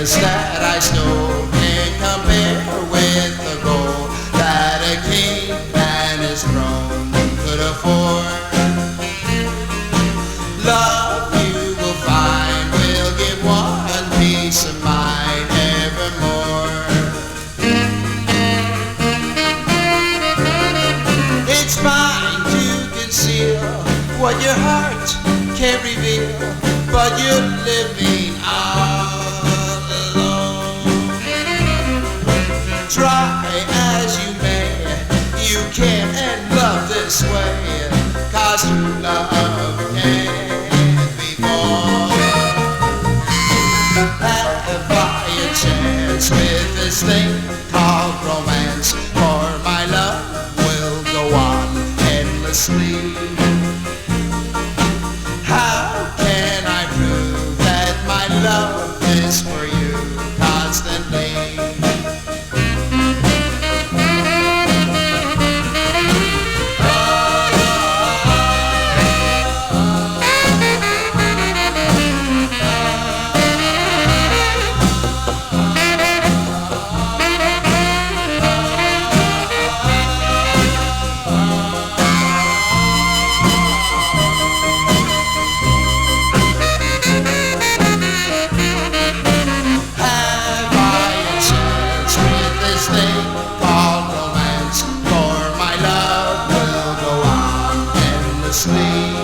happiness that I stole can't compare with the gold that a king and his throne could afford. Love you will find will give one peace of mind evermore. It's fine to conceal what your heart can't reveal, but you're living all alone. Try as you may, you can't end love this way, 'cause true love can't be bought. Have I a chance with this thing called romance, for my love will go on endlessly. How can I prove that my love is for you constantly? Thing called romance, for my love will go on endlessly.